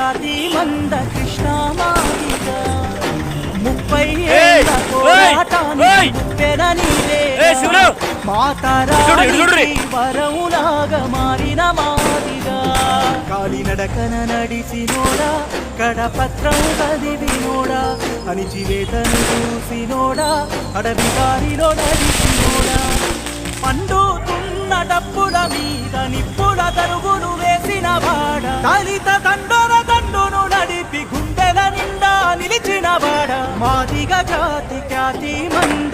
ఖ్యాతి మంద కృష్ణ మాదిగ 30 ఏళ్ల పోరాటానికి పెననీలే మాతరానికి వరములాగా మారిన మాదిగా కాలినడకన నడిసినోడా కడపత్రం చదివినోడా అణిచివేతను చూసినోడా అడవి దారిలో నడిచినోడా పండుతున్న డప్పుల మీద నిప్పుల తరుగును వేసిన వాడ దళిత దండును నడిపి గుండెల నిండా నిలిచిన వాడ మాదిగ జాతి ఖ్యాతి మంద